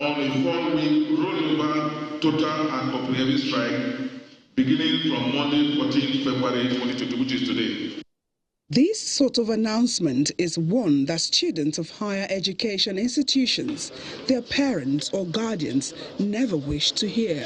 on a 4-week rollover total and comprehensive strike beginning from Monday, 14th February 2020, which is today. This sort of announcement is one that students of higher education institutions, their parents or guardians never wish to hear.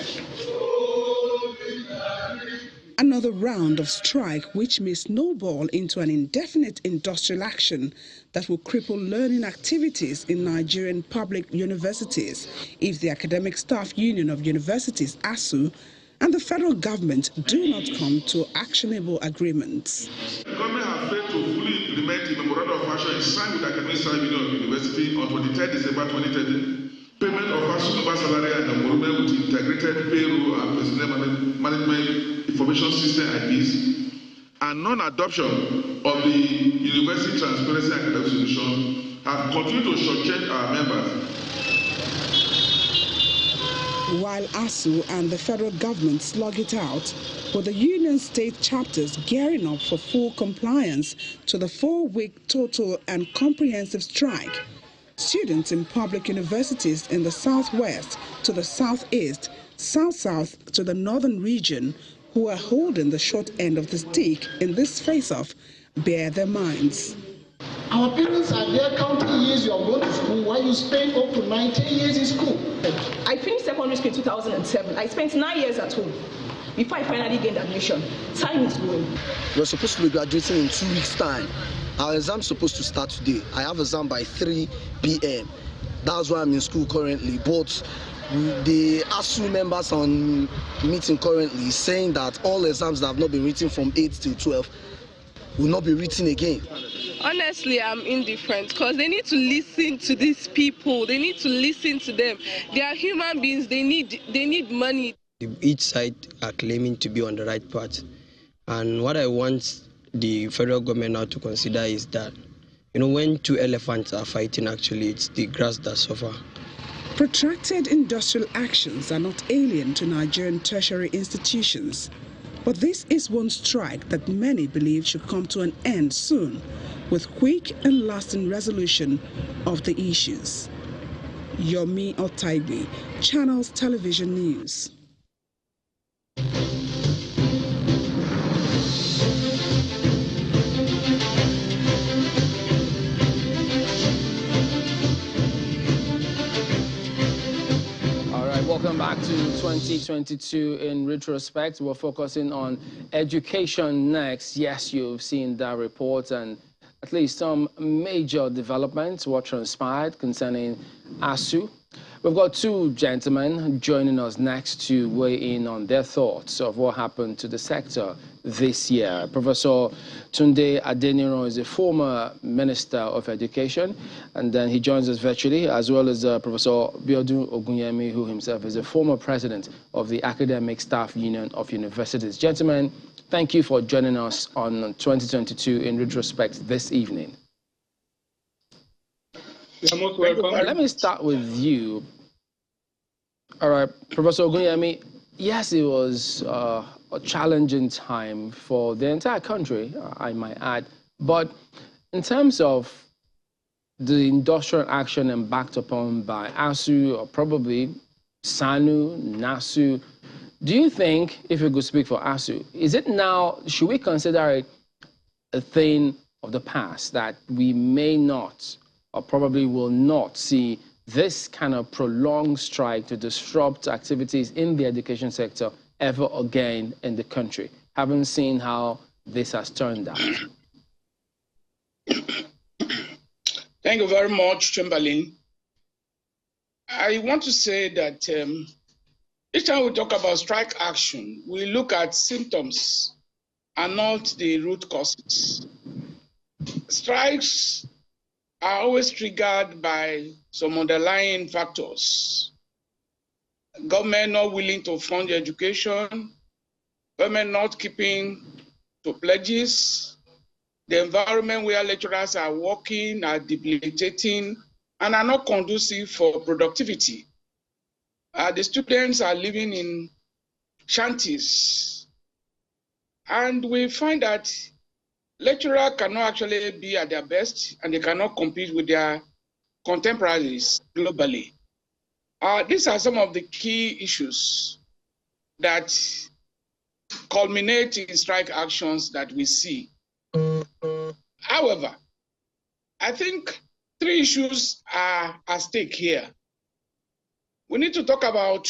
Another round of strike which may snowball into an indefinite industrial action that will cripple learning activities in Nigerian public universities if the Academic Staff Union of Universities, ASUU, and the federal government do not come to actionable agreements. The government has failed to fully implement the memorandum of action signed with the Academic Staff Union of University on 23 December 2013. Payment of ASUU member salary and emolument with integrated payroll and personnel management information system IPs, and non-adoption of the University Transparency and Academic Solution have continued to shortchange our members. While ASUU and the federal government slug it out, with the union state chapters gearing up for full compliance to the 4-week total and comprehensive strike, students in public universities in the southwest to the southeast, south-south to the northern region who are holding the short end of the stick in this face-off bear their minds. Our parents are there counting years you are going to school while you spend up to 19 years in school. I finished secondary school in 2007. I spent 9 years at home before I finally gained admission. Time is going. We're supposed to be graduating in 2 weeks' time. Our exam's supposed to start today. I have exam by 3 p.m. That's why I'm in school currently. But the ASUU members on meeting currently saying that all exams that have not been written from 8 till 12 will not be written again. Honestly, I'm indifferent because they need to listen to these people. They need to listen to them. They are human beings. They need money. Each side are claiming to be on the right path. And what I want the federal government now to consider is that, when two elephants are fighting, actually, it's the grass that suffers. Protracted industrial actions are not alien to Nigerian tertiary institutions. But this is one strike that many believe should come to an end soon, with quick and lasting resolution of the issues. Yomi Otaigbe, Channels Television News. Welcome back to 2022 in retrospect. We're focusing on education next. Yes, you've seen that report and at least some major developments, what transpired concerning ASUU. We've got two gentlemen joining us next to weigh in on their thoughts of what happened to the sector this year. Professor Tunde Adeniran is a former Minister of Education, and then he joins us virtually, as well as Professor Biodun Ogunyemi, who himself is a former President of the Academic Staff Union of Universities. Gentlemen, thank you for joining us on 2022 in retrospect this evening. You're most welcome. Let me start with you. All right, Professor Ogunyemi, yes, it was a challenging time for the entire country, I might add. But in terms of the industrial action embarked upon by ASUU or probably SANU, NASU, do you think, if you could speak for ASUU, is it now, should we consider it a thing of the past that we may not or probably will not see this kind of prolonged strike to disrupt activities in the education sector ever again in the country, having seen how this has turned out? Thank you very much, Chamberlain. I want to say that each time we talk about strike action, we look at symptoms and not the root causes. Strikes are always triggered by some underlying factors. Government not willing to fund education, government not keeping to pledges, the environment where lecturers are working are debilitating and are not conducive for productivity. The students are living in shanties. And we find that lecturers cannot actually be at their best and they cannot compete with their contemporaries globally. These are some of the key issues that culminate in strike actions that we see. However, I think 3 issues are at stake here. We need to talk about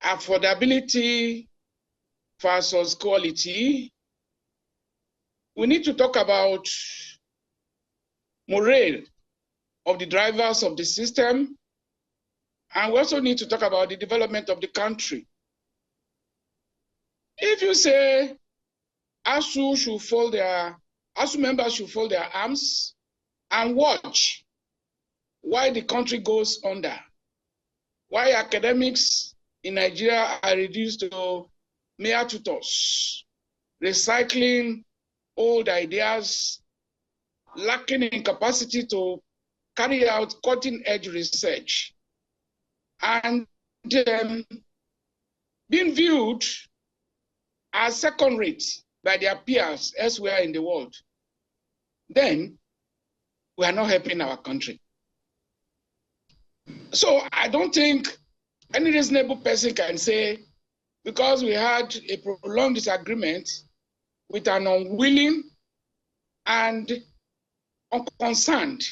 affordability versus quality. We need to talk about morale of the drivers of the system. And we also need to talk about the development of the country. If you say ASUU members should fold their arms and watch why the country goes under, why academics in Nigeria are reduced to mere tutors, recycling old ideas, lacking in capacity to carry out cutting-edge research, and being viewed as second-rate by their peers elsewhere in the world, then we are not helping our country. So I don't think any reasonable person can say, because we had a prolonged disagreement with an unwilling and unconcerned,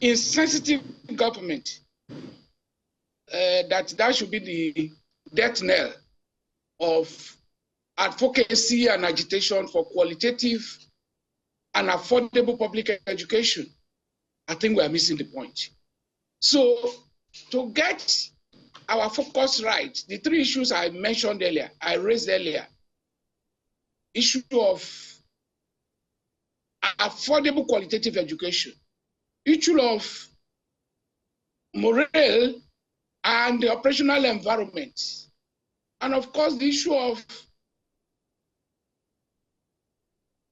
insensitive government, that should be the death knell of advocacy and agitation for qualitative and affordable public education. I think we are missing the point. So to get our focus right, the 3 issues I mentioned earlier, I raised earlier, issue of affordable qualitative education, issue of morale and the operational environment, and of course the issue of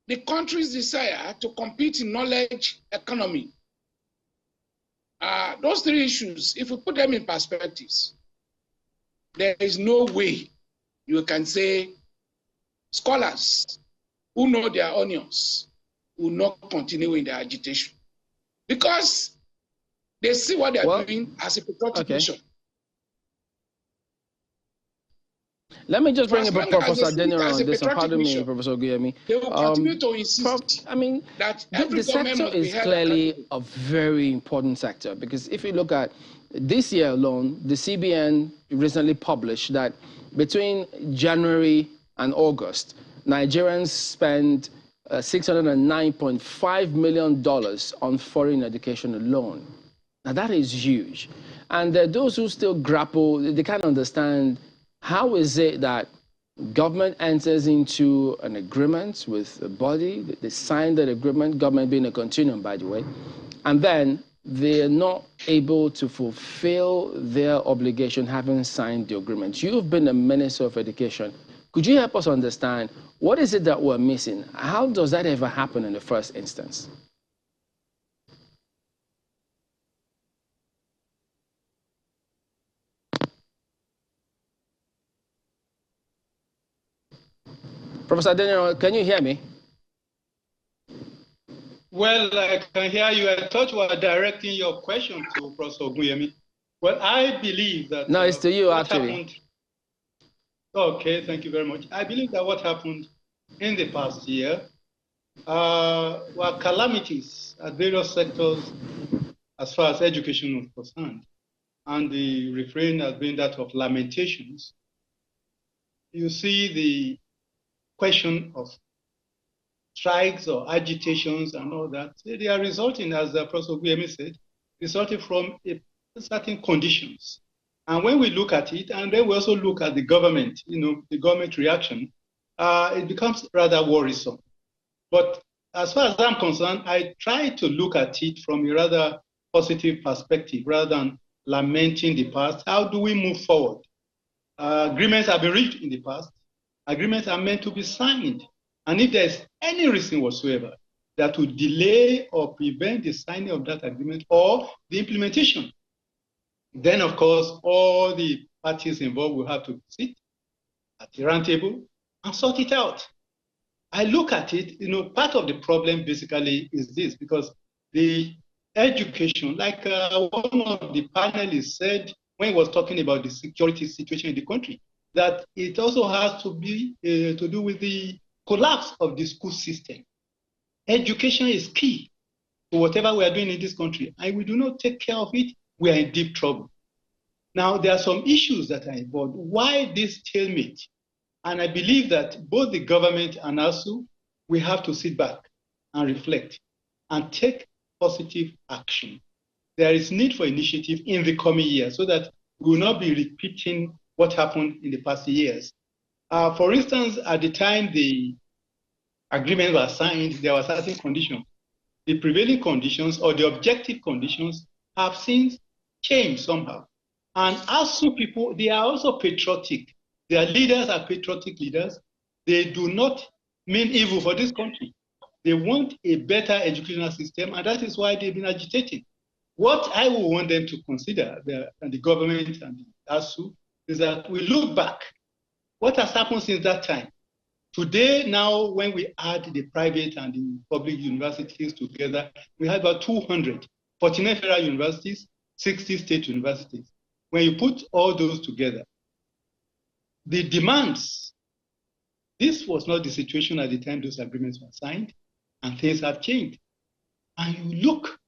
the country's desire to compete in knowledge economy. Those 3 issues, if we put them in perspectives, there is no way you can say scholars who know their onions will not continue in their agitation, because they see what they are doing as a patriotic mission. Let me just bring in Professor Daniel on this, and pardon me, Professor Oguyemi. They will continue to insist that every the sector is clearly a very important sector, because if you look at this year alone, the CBN recently published that between January and August, Nigerians spent $609.5 million on foreign education alone. Now that is huge. And those who still grapple, they can't understand how is it that government enters into an agreement with a body, they sign that agreement, government being a continuum, by the way, and then they're not able to fulfill their obligation having signed the agreement. You've been the Minister of Education. Could you help us understand what is it that we're missing? How does that ever happen in the first instance? Professor Daniel, can you hear me? Well, I can hear you. I thought you were directing your question to Professor Oguyemi. Well, I believe that... No, it's to you, actually. Okay, thank you very much. I believe that what happened in the past year were calamities at various sectors as far as education was concerned. And the refrain has been that of lamentations. You see the question of strikes or agitations and all that, they are resulting, as Professor Oguyemi said, resulting from certain conditions. And when we look at it, and then we also look at the government, the government reaction, it becomes rather worrisome. But as far as I'm concerned, I try to look at it from a rather positive perspective, rather than lamenting the past. How do we move forward? Agreements have been reached in the past. Agreements are meant to be signed. And if there's any reason whatsoever that would delay or prevent the signing of that agreement or the implementation, then of course, all the parties involved will have to sit at the round table and sort it out. I look at it, part of the problem basically is this, because the education, like one of the panelists said when he was talking about the security situation in the country, that it also has to be to do with the collapse of the school system. Education is key to whatever we are doing in this country, and we do not take care of it, we are in deep trouble. Now, there are some issues that are involved. Why this stalemate? And I believe that both the government and ASUU, we have to sit back and reflect and take positive action. There is need for initiative in the coming years so that we will not be repeating what happened in the past years. For instance, at the time the agreement was signed, there were certain conditions. The prevailing conditions or the objective conditions have since changed somehow. And ASUU people, they are also patriotic. Their leaders are patriotic leaders. They do not mean evil for this country. They want a better educational system, and that is why they've been agitating. What I would want them to consider, the government and the ASUU, is that we look back. What has happened since that time? Today, now, when we add the private and the public universities together, we have about 200, 49 federal universities, 60 state universities. When you put all those together, the demands, this was not the situation at the time those agreements were signed, and things have changed. And you look,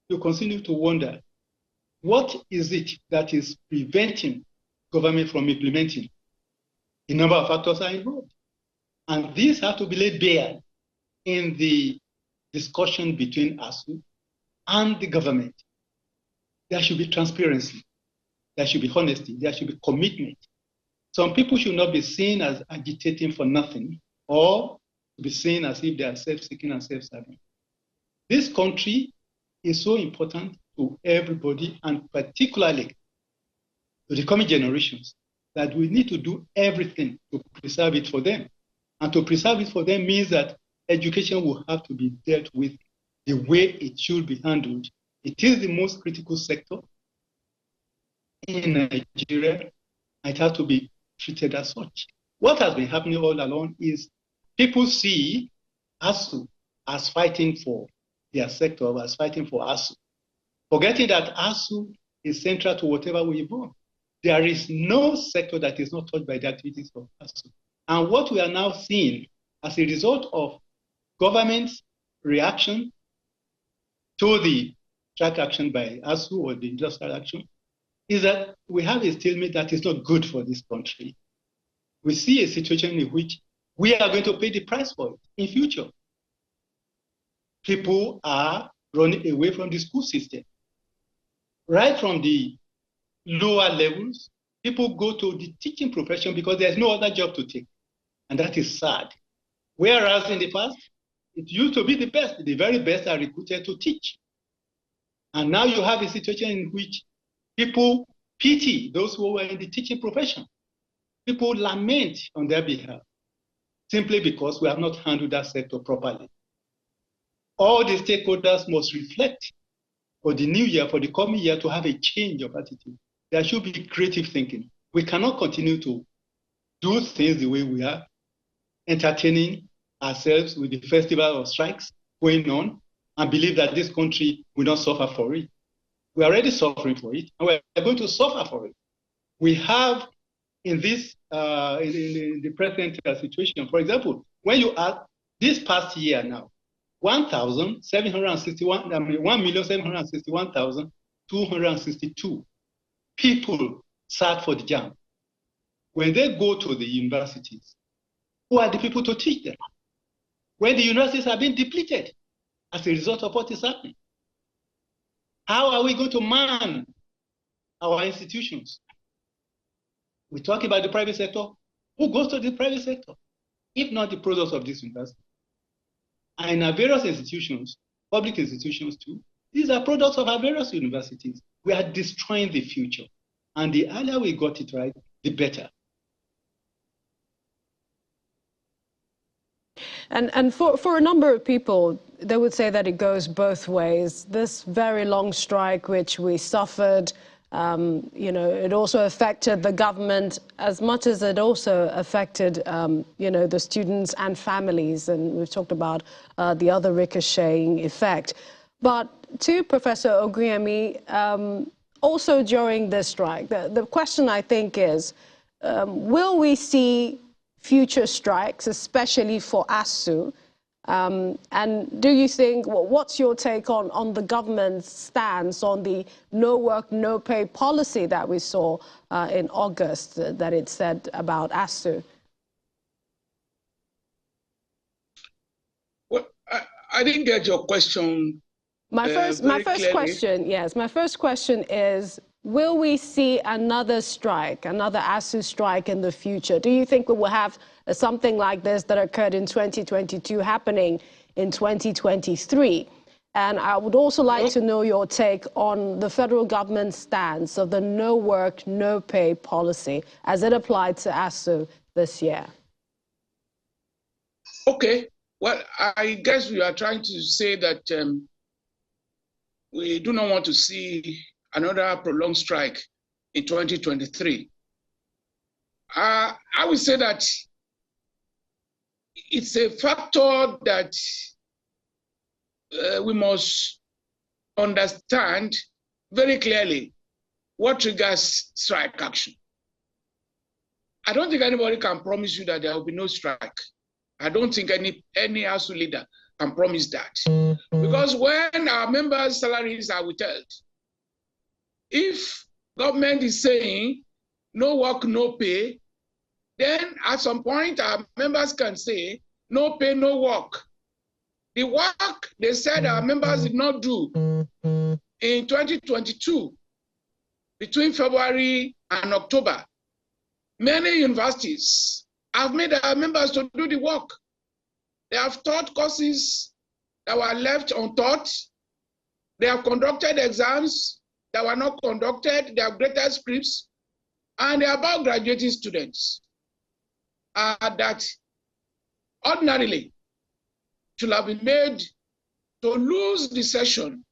you continue to wonder, what is it that is preventing government from implementing? A number of factors are involved. And these have to be laid bare in the discussion between ASUU and the government. There should be transparency. There should be honesty. There should be commitment. Some people should not be seen as agitating for nothing or be seen as if they are self-seeking and self-serving. This country is so important to everybody, and particularly to the coming generations, that we need to do everything to preserve it for them. And to preserve it for them means that education will have to be dealt with the way it should be handled. It is the most critical sector in Nigeria. It has to be treated as such. What has been happening all along is people see ASUU as fighting for their sector, as fighting for ASUU, forgetting that ASUU is central to whatever we evolve. There is no sector that is not touched by the activities of ASUU. And what we are now seeing as a result of government's reaction to the track action by ASUU or the industrial action is that we have a stalemate that is not good for this country. We see a situation in which we are going to pay the price for it in future. People are running away from the school system. Right from the lower levels, people go to the teaching profession because there's no other job to take. And that is sad. Whereas in the past, it used to be the very best are recruited to teach. And now you have a situation in which people pity those who were in the teaching profession. People lament on their behalf simply because we have not handled that sector properly. All the stakeholders must reflect for the new year, for the coming year, to have a change of attitude. There should be creative thinking. We cannot continue to do things the way we are, entertaining ourselves with the festival of strikes going on, and believe that this country will not suffer for it. We are already suffering for it, and we are going to suffer for it. We have in this, in the present situation, for example, when you add this past year now, 1,761,262 people sat for the JAM. When they go to the universities, who are the people to teach them? When the universities are being depleted as a result of what is happening, how are we going to man our institutions? We talk about the private sector. Who goes to the private sector, if not the products of this university? And in our various institutions, public institutions too, these are products of our various universities. We are destroying the future. And the earlier we got it right, the better. And for a number of people, they would say that it goes both ways. This very long strike, which we suffered, you know, it also affected the government as much as it also affected, you know, the students and families. And we've talked about the other ricocheting effect. But to Professor Ogunyemi, also during this strike, the question I think is, will we see future strikes, especially for ASUU? And do you think, what's your take on the government's stance on the no work, no pay policy that we saw in August that it said about ASUU? Well, I didn't get your question. My first question is, will we see another strike, another ASUU strike in the future? Do you think we will have something like this that occurred in 2022 happening in 2023? And I would also like to know your take on the federal government's stance of the no work, no pay policy as it applied to ASUU this year. Okay, well, I guess we are trying to say that we do not want to see another prolonged strike in 2023. I would say that it's a factor that we must understand very clearly what triggers strike action. I don't think anybody can promise you that there will be no strike. I don't think any ASUU leader can promise that. Because when our members' salaries are withheld, if government is saying no work, no pay, then at some point our members can say no pay, no work. The work they said our members did not do in 2022, between February and October, many universities have made our members to do the work. They have taught courses that were left untaught. They have conducted exams that were not conducted. They have graded scripts, and they are about graduating students that ordinarily should have been made to lose the session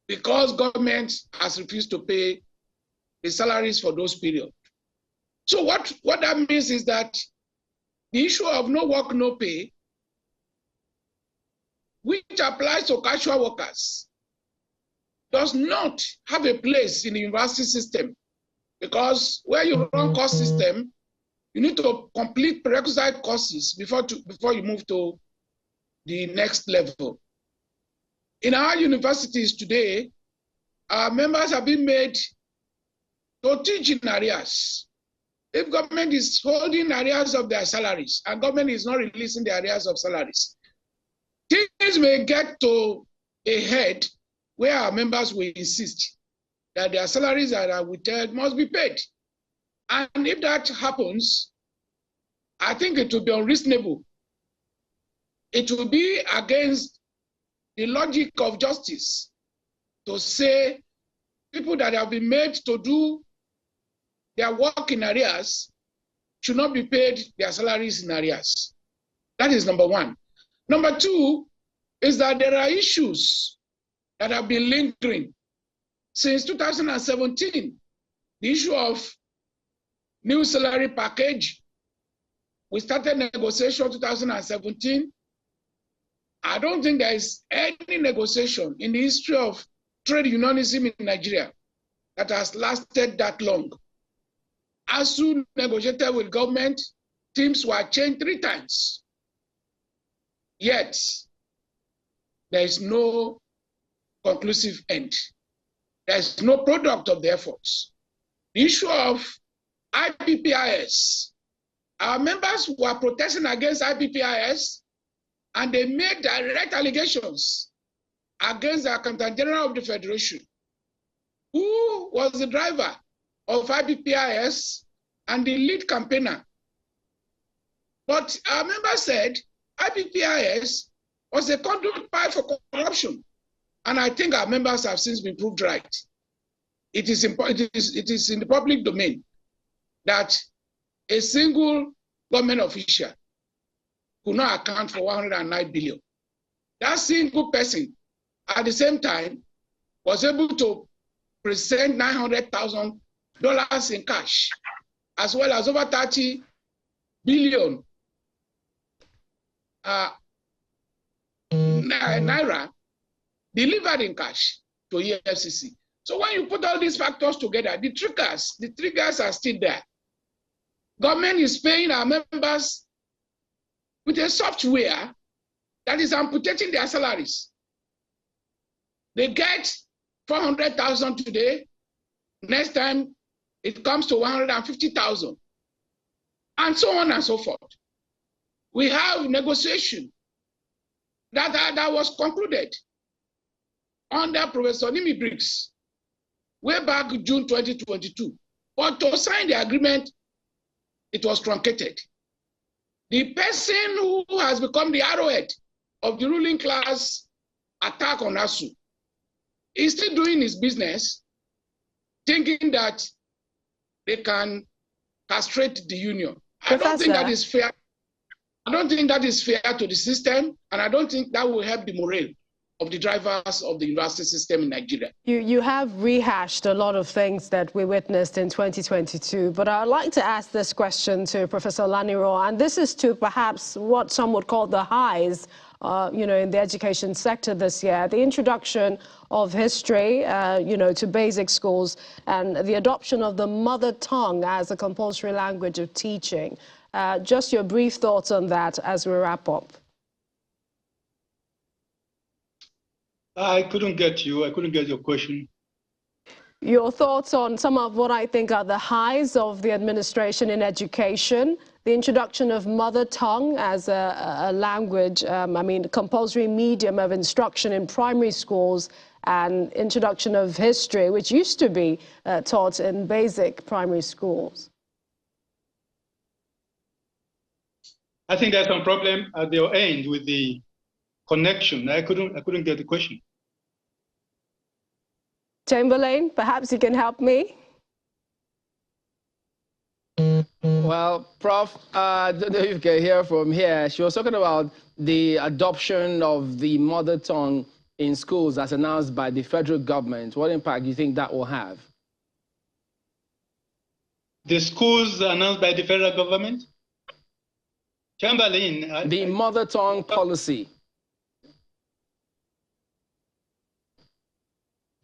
because government has refused to pay the salaries for those periods. So what that means is that the issue of no work, no pay, which applies to casual workers, does not have a place in the university system, because where you run course system, you need to complete prerequisite courses before you move to the next level. In our universities today, our members have been made to teach in arrears. If government is holding arrears of their salaries and government is not releasing the arrears of salaries, things may get to a head where our members will insist that their salaries that are withheld must be paid. And if that happens, I think it will be unreasonable. It will be against the logic of justice to say people that have been made to do their work in arrears should not be paid their salaries in arrears. That is number one. Number two is that there are issues that have been lingering since 2017. The issue of new salary package. We started negotiation in 2017. I don't think there is any negotiation in the history of trade unionism in Nigeria that has lasted that long. ASUU negotiated with government, teams were changed 3 times. Yet, there is no conclusive end. There is no product of the efforts. The issue of IPPIS, our members were protesting against IPPIS, and they made direct allegations against the Accountant General of the Federation, who was the driver of IPPIS and the lead campaigner. But our members said IPPIS was a conduit pipe for corruption. And I think our members have since been proved right. It is in the public domain that a single government official could not account for 109 billion. That single person, at the same time, was able to present $900,000 in cash, as well as over 30 billion naira delivered in cash to EFCC. So when you put all these factors together, the triggers are still there. Government is paying our members with a software that is amputating their salaries. They get 400,000 today. Next time, it comes to 150,000, and so on and so forth. We have negotiation that was concluded under Professor Nimi Briggs way back June 2022. But to sign the agreement, it was truncated. The person who has become the arrowhead of the ruling class attack on ASUU is still doing his business, thinking that they can castrate the union. Professor, I don't think that is fair. I don't think that is fair to the system, and I don't think that will help the morale of the drivers of the university system in Nigeria. You have rehashed a lot of things that we witnessed in 2022, but I'd like to ask this question to Professor Laniro, and this is to perhaps what some would call the highs in the education sector this year, the introduction of history, to basic schools, and the adoption of the mother tongue as a compulsory language of teaching. Just your brief thoughts on that as we wrap up. I couldn't get you. I couldn't get your question. Your thoughts on some of what I think are the highs of the administration in education, the introduction of mother tongue as a language, compulsory medium of instruction in primary schools, and introduction of history, which used to be taught in basic primary schools. I think there's some problem at your end with the connection. I couldn't get the question. Chamberlain, perhaps you can help me. Well, Prof, I don't know if you can hear from here. She was talking about the adoption of the mother tongue in schools as announced by the federal government. What impact do you think that will have? The schools announced by the federal government? Chamberlain. The mother tongue policy.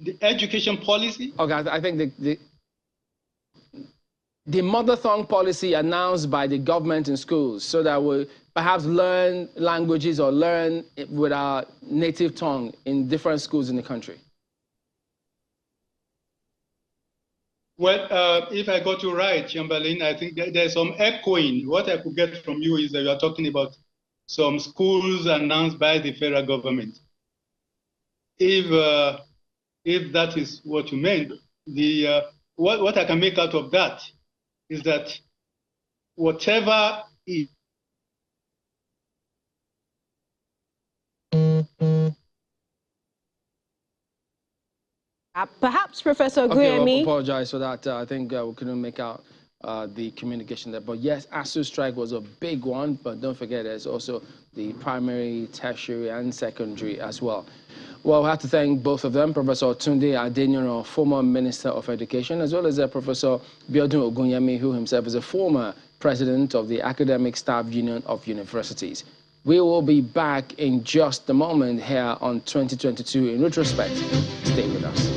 The education policy? Okay, I think the mother tongue policy announced by the government in schools, so that we perhaps learn languages or learn with our native tongue in different schools in the country. Well, if I got you right, Chamberlain, I think there's some echoing. What I could get from you is that you are talking about some schools announced by the federal government. If that is what you meant, what I can make out of that is that whatever is perhaps Professor Guyemi. Okay, well, apologize for that. I think we couldn't make out the communication there. But yes, ASUU strike was a big one, but don't forget there's also the primary, tertiary, and secondary as well. Well, we have to thank both of them, Professor Tunde Adenuran, former Minister of Education, as well as Professor Biodun Ogunyemi, who himself is a former president of the Academic Staff Union of Universities. We will be back in just a moment here on 2022 in retrospect. Stay with us.